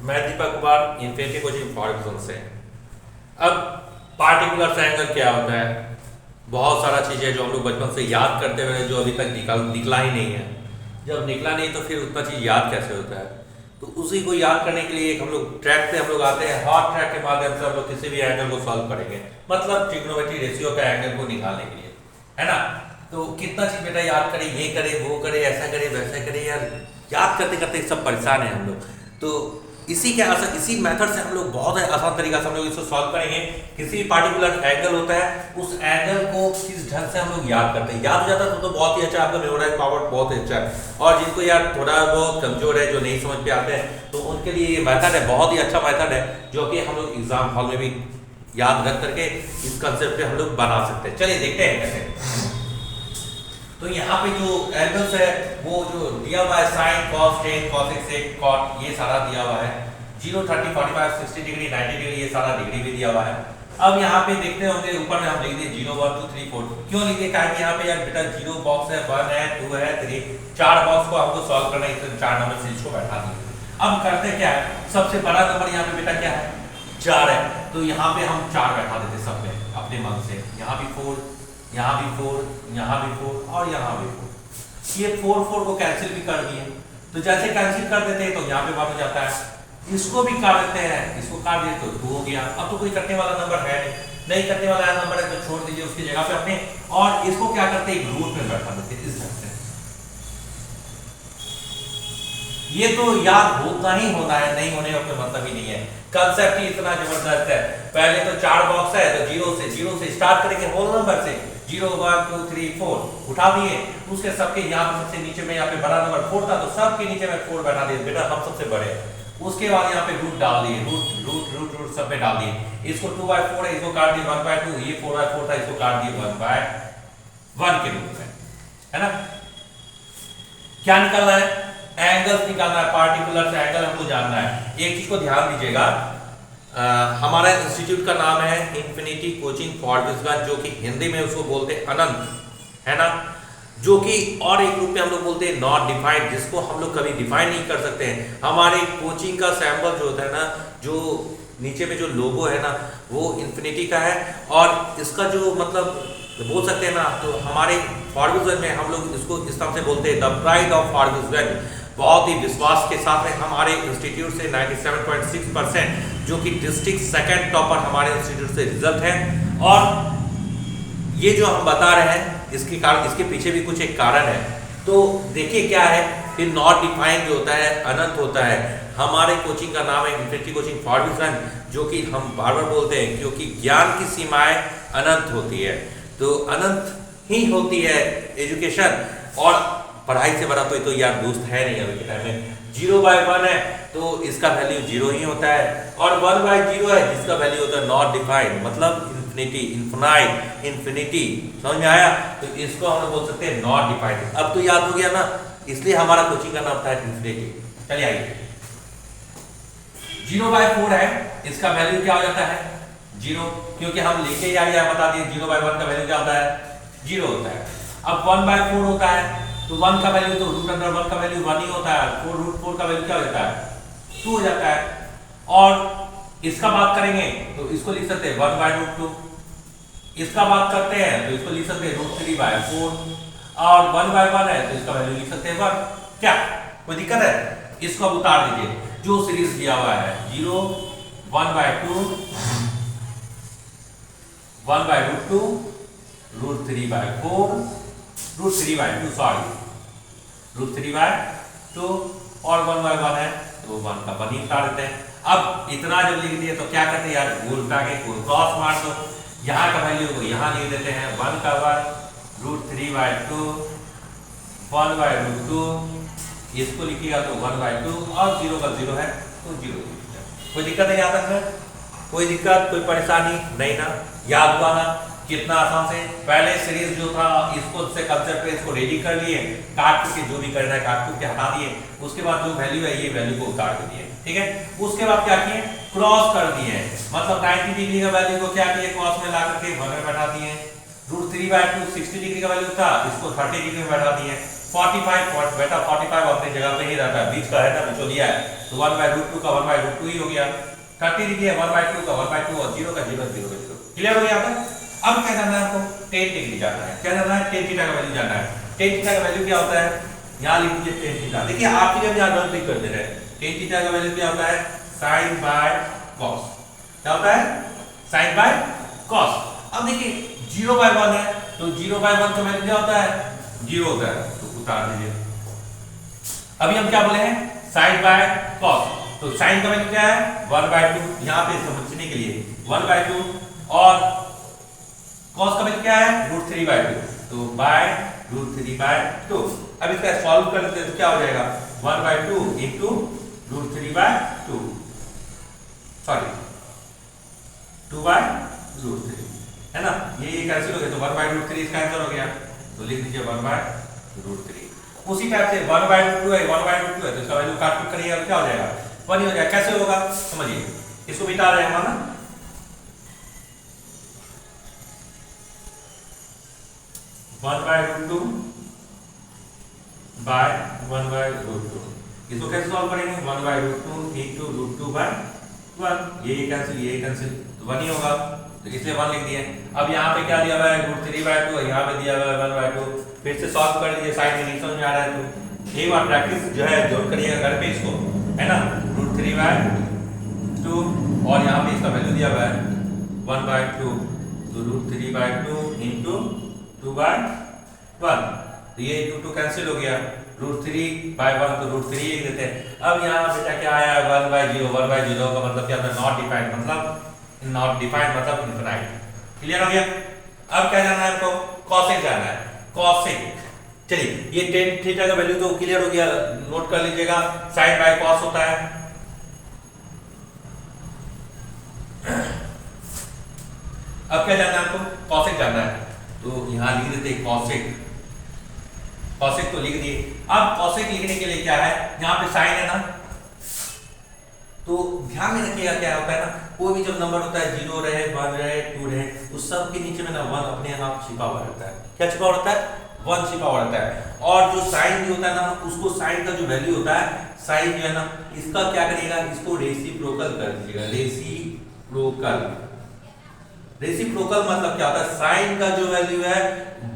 मैं Deepak Kumar infinity coaching for से। अब पार्टिकुलर एंगल क्या होता है? बहुत सारा चीज़ें जो हम लोग बचपन से याद करते हुए जो अभी तक निकला ही नहीं है। जब निकला नहीं तो फिर उतना चीज़ याद कैसे होता है? तो उसी को याद करने के लिए एक हम लोग ट्रैक पे हम लोग आते हैं। हॉट ट्रैक के माध्यम से हम लोग किसी भी एंगल को सॉल्व करेंगे, मतलब ट्रिग्नोमेट्री रेशियो का एंगल को निकालने के लिए, है ना? तो कितना चीज़ बेटा याद करे, ये करे वो करे, ऐसा करे वैसा करे, यार याद करते करते सब परेशान है हम लोग। तो इसी मेथड से हम लोग बहुत आसान तरीका से हम लोग इसको सॉल्व करेंगे। किसी पार्टिकुलर एंगल होता है, उस एंगल को किस ढंग से हम लोग याद करते हैं, याद हो जाता है तो बहुत ही अच्छा, आपका मेमोराइज पावर बहुत ही अच्छा है। और जिनको यार थोड़ा बहुत कमजोर है, जो नहीं समझ पे आते हैं, तो उनके लिए ये मेथड है, बहुत ही अच्छा मेथड है, जो कि हम लोग एग्जाम हॉल में भी याद रख करके इस कंसेप्ट पे हम लोग बना सकते हैं। चलिए देखते हैं कैसे। तो यहाँ पे जो एंगल्स है वो जो दिया हुआ है, साइन, कॉस, टेन, कॉसेक, सेक, कॉट, ये सारा दिया हुआ है। 0, 30, 45, 60 डिग्री, 90 डिग्री, ये सारा डिग्री भी दिया हुआ है। अब यहाँ पे देखते होंगे ऊपर में हम लिख दिए 0, 1, 2, 3, 4। क्यों लिख दिए? क्या यहाँ पे यार बेटा 0 बॉक्स है, 1 है, 2 है, 3, 4 बॉक्स को हमको सॉल्व करना है, इसलिए 4 नंबर से इसको बैठा दिए। अब करते क्या है, सबसे बड़ा नंबर यहाँ पे बेटा क्या है? 4 है। तो यहाँ पे हम 4 बैठा देते सब में अपने मन से। यहाँ भी 4, यहाँ भी 4, यहाँ भी 4 और यहाँ भी 4। ये 4 को कैंसिल भी कर दिए। तो जैसे कैंसिल कर देते हैं तो यहाँ पे 1 हो जाता है। इसको भी काट देते हैं, इसको काट दिए तो 2 हो गया। अब तो कोई कटने वाला नंबर है नहीं कटने वाला नंबर है तो छोड़ दीजिए उसकी जगह पे अपने। और इसको क्या करते हैं, एक रूट में बैठा देते हैं इस ढंग से। ये तो याद होता ही होना है, नहीं होने का कोई मतलब ही नहीं है। कंसेप्ट ही इतना जबरदस्त है। पहले तो 4 बॉक्स है तो 0 से स्टार्ट करेंगे, होल नंबर से 0, 1, 2, 3, 4 उठा दिए। उसके सबके यहाँ पे सबसे नीचे में यहाँ पे बड़ा नंबर 4 था तो सबके नीचे में 4 बैठा दिए, बेटा हम सबसे बड़े। उसके बाद यहाँ पे रूट डाल दिए, रूट सब पे डाल दिए। इसको 2/4 है, इसको काट दिए 1/2। ये 4/4 था, इसको काट दिए 1/1 के रूप में, है ना? क्या निकालना है? एंगल्स निकालना है, पार्टिकुलर से एंगल हमको जानना है। एक चीज को ध्यान दीजिएगा, हमारा इंस्टीट्यूट का नाम है इन्फिनिटी कोचिंग फॉर बिजनेस, जो कि हिंदी में उसको बोलते हैं अनंत, है ना? जो कि और एक रूप में हम लोग बोलते हैं नॉट डिफाइंड, जिसको हम लोग कभी डिफाइन नहीं कर सकते हैं। हमारे कोचिंग का सैंपल जो होता है ना, जो नीचे में जो लोगो है ना, वो इन्फिनिटी का है। और इसका जो मतलब बोल सकते हैं ना, तो हमारे फॉरबिजन में हम लोग इसको इस तरह से बोलते हैं, द प्राइड ऑफ फॉरबिजन। बहुत ही विश्वास के साथ में हमारे इंस्टीट्यूट से 97.6%, जो कि डिस्ट्रिक्ट सेकंड टॉपर हमारे इंस्टीट्यूट से रिजल्ट है। और ये जो हम बता रहे हैं इसके कारण, इसके पीछे भी कुछ एक कारण है। तो देखिए क्या है कि नॉट डिफाइंड जो होता है, अनंत होता है। हमारे कोचिंग का नाम है इन्फिनिटी कोचिंग फॉर बिजनेस, जो कि हम बार बार बोलते हैं क्योंकि ज्ञान की सीमाएं अनंत होती है। तो अनंत ही होती है एजुकेशन, और पढ़ाई से बड़ा तो यार दोस्त है नहीं अभी के टाइम में। 0/1 है तो इसका वैल्यू 0 ही होता है, और 1/0 है जिसका वैल्यू होता है नॉट डिफाइंड, मतलब इन्फिनिटी, इन्फिनाइट, इन्फिनिटी। समझ में आया? तो इसको हम बोल सकते हैं नॉट डिफाइंड। अब तो याद हो गया ना, इसलिए हमारा कोचिंग का नाम था इन्फिनिटी। चलिए आइए, 0/4 है, इसका वैल्यू क्या हो जाता है? 0, क्योंकि हम लेके यहाँ बता दिए 0/1 का वैल्यू क्या होता है? 0 होता है। अब 1/4 होता है तो 1 का वैल्यू तो रूट अंडर 1 का वैल्यू 1 ही होता है। 4√4 का वैल्यू क्या हो जाता है? 2 हो जाता है। और इसका बात करेंगे तो इसको लिख सकते हैं 1/√2। इसका बात करते हैं तो इसको लिख सकते हैं √3/4। और 1/1 है तो इसका वैल्यू लिख सकते हैं 1। क्या कोई दिक्कत है? इसको अब उतार दीजिए, जो सीरीज दिया हुआ है 0, 1/2, 1/√2, √3/4, √3/2 सॉरी, √3/2 और 1/1 है तो 1 का 1 ही उतार देते हैं। अब इतना जब लिख दिए तो क्या करते हैं यार, उल्टा के क्रॉस मार दो। यहाँ का वैल्यू को यहाँ लिख देते हैं 1 का 1, √3/2, 1/√2, इसको लिखिएगा तो 1/2, और 0 का 0 है तो 0 लिखिएगा। कोई दिक्कत है यहाँ तक में? कोई दिक्कत, कोई परेशानी नहीं ना? याद हुआ ना कितना आसान से? पहले सीरीज जो था इसको से कंसेप्ट पे इसको रेडी कर लिए, काट के जो भी करना है काट के हटा दिए। उसके बाद जो वैल्यू है ये वैल्यू को उतार दिए, ठीक है? उसके बाद क्या किए? क्रॉस कर दिए, मतलब 90 डिग्री का वैल्यू को क्या किए? क्रॉस में ला करके 1 में बैठा दिए। √3/2 60 डिग्री का वैल्यू था, इसको 30 डिग्री में बैठा दिए। 45 बेटा 45 अपनी जगह पे ही रहता है, बीच का है ना, बिचौलिया है, तो 1/√2 का 1/√2 ही हो गया। 30 डिग्री है, 1/2 का 1/2 और 0 का 0 0 0। क्लियर हो गया आपका? अब क्या करना है आपको? tan डिग्री जानना है। क्या जानना है? tan थीटा का वैल्यू जानना है। tan थीटा का वैल्यू क्या होता है? यहाँ लिख दीजिए tan थीटा। देखिए आपकी जब यहाँ डबल क्लिक कर दे रहे हैं, tan थीटा का वैल्यू क्या होता है? sin by cos। क्या होता है? sin by cos। अब देखिए 0/1 है, तो 0/1 का वैल्यू क्या होता है? 0 होता है, तो उतार दीजिए। अभी हम क्या बोले हैं? sin बाय cos, तो sin का वैल्यू क्या है? 1/2, यहाँ पे समझने के लिए 1/2, और cos का वैल्यू क्या है? √3/2, तो बाय √3/2। अब इसका सॉल्व कर लेते हैं तो क्या हो जाएगा? 1/2 into √3/2, सॉरी 2/√3 है ना, ये कैंसिल हो गया, तो 1/√3 इसका आंसर हो गया, तो लिख दीजिए 1/√3। उसी टाइप से 1/√2 है, 1/√2 है, तो इसका वैल्यू काट कुट करिएगा तो क्या हो जाएगा? 1 ही हो जाएगा। कैसे होगा समझिए, इसको मिटा रहे हैं हम ना, 1/√2 बाय 1/√2, इसको कैसे सॉल्व करेंगे? 1/√2 into √2/1, ये कैंसिल, तो 1 ही होगा, तो इसलिए 1 लिख दिए। अब यहाँ पे क्या दिया हुआ है? √3/2, यहाँ पे दिया हुआ है 1/2। फिर से सॉल्व कर लीजिए, साइड में नहीं समझ में आ रहा है तो एक बार प्रैक्टिस जो है जरूर करिएगा घर पे इसको, है ना। √3/2 और यहाँ पे इसका वैल्यू दिया हुआ है 1/2, तो √3/2 into 2/1, तो ये 2 कैंसिल हो गया, √3/1 तो √3 लिख देते हैं। अब यहाँ बेटा क्या आया? 1/0, 1/0 का मतलब क्या होता है? नॉट डिफाइंड, मतलब इनफिनाइट। क्लियर हो गया? अब क्या जानना है हमको? कॉसेक जानना है, कॉसेक। चलिए ये tan थीटा का वैल्यू तो क्लियर हो गया, नोट कर लीजिएगा, sin बाय cos होता है। अब क्या जानना है आपको? कॉसेक जानना है, तो यहाँ लिख देते हैं कॉसेक। कॉसेक तो लिख दिए। अब कॉसेक लिखने के लिए क्या है? यहाँ पे साइन है ना, तो ध्यान में रखिएगा क्या होता है ना, कोई भी जब नंबर होता है 0 रहे, 1 रहे, 2 रहे, उस सब के नीचे में ना 1 अपने आप छिपा हुआ रहता है। क्या छिपा हुआ रहता है? 1 छिपा हुआ रहता है। और जो साइन भी होता है ना, उसको साइन का जो वैल्यू होता है, साइन जो है ना, इसका क्या करिएगा? इसको रेसिप्रोकल कर दीजिएगा। रेसिप्रोकल मतलब क्या होता है? साइन का जो वैल्यू है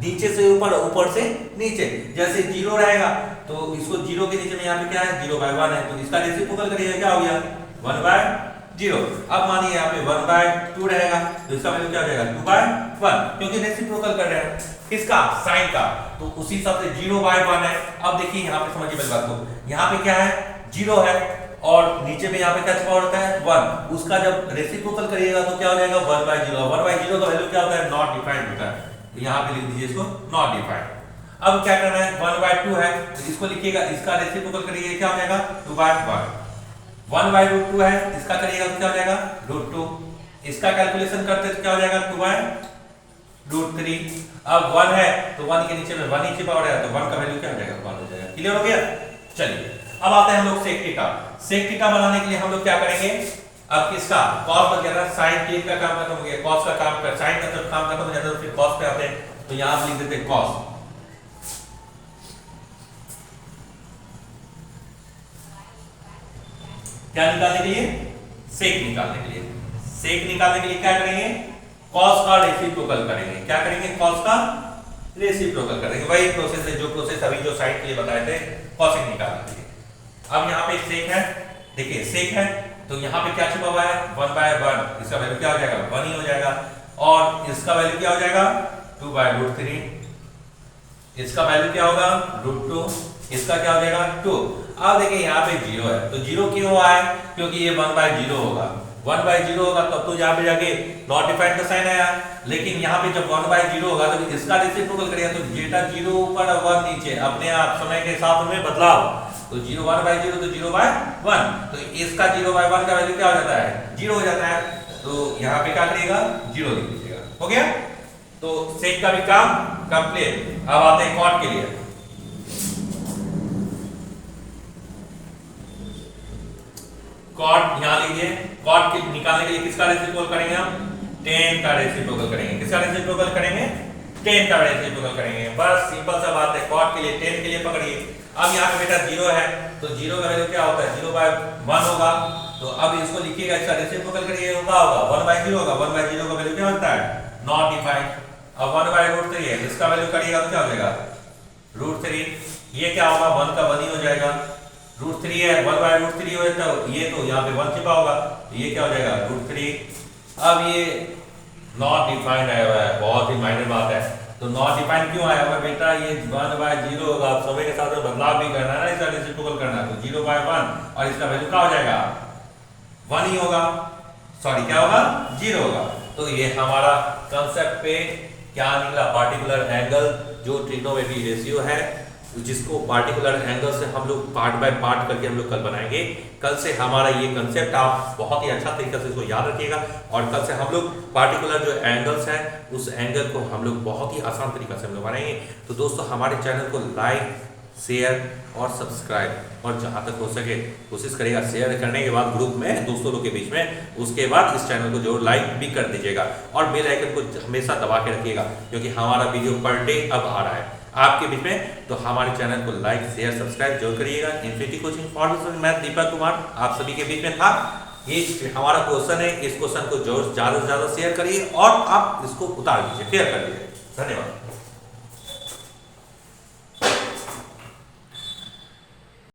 नीचे से ऊपर, ऊपर से नीचे। जैसे 0 रहेगा तो इसको 0 के नीचे में यहाँ पे क्या है? 0/1 है, तो इसका रेसिप्रोकल करिएगा, क्या हो गया? 1/0। अब मानिए यहाँ पे 1/2 रहेगा, तो इसका वैल्यू क्या हो जाएगा? 2/1, क्योंकि रेसिप्रोकल कर रहे हैं किसका? साइन का, तो उसी हिसाब से 0/1 है। अब देखिए यहाँ पे समझिए मेरी बात को, यहाँ पे क्या है? 0 है, और नीचे में यहाँ पे क्या छिपा होता है? 1। उसका जब रेसिप्रोकल करिएगा तो क्या हो जाएगा? 1/0। 1/0 का वैल्यू क्या होता है? नॉट डिफाइंड होता है, तो यहाँ पे लिख दीजिए इसको नॉट डिफाइंड। अब क्या करना है? 1/2 है, तो इसको लिखिएगा, इसका रेसिप्रोकल करिएगा, क्या हो जाएगा? 2/1। 1/√2 है, इसका करिएगा तो क्या हो जाएगा? √2। इसका कैलकुलेशन करते तो क्या हो जाएगा? 2/√3। अब 1 है तो 1 के नीचे में 1 ही छिपा हो रहा है, तो 1 का वैल्यू क्या हो जाएगा? 1 हो जाएगा। क्लियर हो गया? चलिए अब आते हैं हम लोग सेक थीटा। सेक थीटा बनाने के लिए हम लोग क्या करेंगे? अब किसका? cos बन गया, sin t का काम खत्म हो गया, cos का काम कर, sin का जब काम खत्म हो जाता है तो फिर cos पे आते हैं, तो यहां लिख देते हैं cos। क्या निकालने के लिए? सेक निकालने के लिए। सेक निकालने के लिए क्या करेंगे? cos का रेसिप्रोकल करेंगे। क्या करेंगे? cos का रेसिप्रोकल करेंगे। वही प्रोसेस है जो प्रोसेस अभी जो साइन के लिए बताए थे, cosec निकालने के लिए। अब यहाँ पे सेक है, देखिए सेक है, तो यहाँ पे क्या छिपा हुआ है? 1/1, इसका वैल्यू क्या हो जाएगा? 1 ही हो जाएगा, और इसका वैल्यू क्या हो जाएगा? 2/√3। इसका वैल्यू क्या होगा? √2। इसका क्या हो जाएगा? 2। अब देखिए यहाँ पे 0 है, तो 0 क्यों आया? क्योंकि ये 1/0 होगा। 1/0 होगा तब तो यहाँ पे जाके नॉट डिफाइंड का साइन आया, लेकिन यहाँ पे जब 1/0 होगा तो इसका रेसिप्रोकल करेगा, तो जेटा 0 ऊपर 1 नीचे, अपने आप समय के साथ में बदलाव, तो 1/0 तो 0/1, तो इसका 0/1 का वैल्यू क्या हो जाता है? 0 हो जाता है, तो यहाँ पे क्या करिएगा? 0 लिख दीजिएगा। हो गया? तो सेक का भी काम कंप्लीट। अब आते हैं कॉट के लिए। कॉट यहाँ लिखिए, कॉट के निकालने के लिए किसका रेसिप्रोकल करेंगे हम? tan का रेसिप्रोकल करेंगे। किसका रेसिप्रोकल करेंगे? tan का रेसिप्रोकल करेंगे। बस सिंपल सा बात है, कॉट के लिए 10 के लिए पकड़िए। अब यहाँ पे बेटा 0 है तो 0 का वैल्यू क्या होता है, 0/1 होगा। तो अब इसको लिखिएगा, इसका रेसिप्रोकल करिए, क्या होगा 1/0 होगा। 1/0 का वैल्यू क्या होता है, नॉट डिफाइंड। अब 1/√3 है, इसका वैल्यू करिएगा तो क्या हो जाएगा √3। ये क्या होगा 1 का 1 ही हो जाएगा। √3 है 1/√3 हो जाता है, ये तो यहाँ पे 1 छिपा होगा, ये क्या हो जाएगा √3। अब ये नॉट डिफाइंड आया हुआ है, बहुत ही माइनर बात है। तो नॉट डिफाइंड क्यों आया हुआ है बेटा, ये 1/0 होगा। आप समय के साथ में बदलाव भी करना है ना, इसका रेसिप्रोकल करना है। तो 0/1 और इसका वैल्यू क्या हो जाएगा 1 ही होगा, सॉरी क्या होगा 0 होगा। तो ये हमारा कंसेप्ट पे क्या निकला, पार्टिकुलर एंगल जो ट्रिग्नोमेट्री रेशियो है, जिसको पार्टिकुलर एंगल से हम लोग पार्ट बाय पार्ट करके हम लोग कल बनाएंगे। कल से हमारा ये कंसेप्ट आप बहुत ही अच्छा तरीके से इसको याद रखिएगा, और कल से हम लोग पार्टिकुलर जो एंगल्स हैं उस एंगल को हम लोग बहुत ही आसान तरीके से हम लोग बनाएंगे। तो दोस्तों हमारे चैनल को लाइक, शेयर और सब्सक्राइब, और जहाँ तक हो सके कोशिश करिएगा शेयर करने के बाद ग्रुप में दोस्तों लोग के बीच में, उसके बाद इस चैनल को जरूर लाइक भी कर दीजिएगा, और बेल आइकन को हमेशा दबा के रखिएगा, क्योंकि हमारा वीडियो पर डे अब आ रहा है आपके बीच में। तो हमारे चैनल को लाइक, शेयर, सब्सक्राइब जरूर करिएगा। इन्फिनिटी कोचिंग फॉर मैं दीपक कुमार आप सभी के बीच में था। ये हमारा क्वेश्चन है, इस क्वेश्चन को जरूर ज़्यादा से ज़्यादा शेयर करिए और आप इसको उतार लीजिए, शेयर कर लीजिए। धन्यवाद।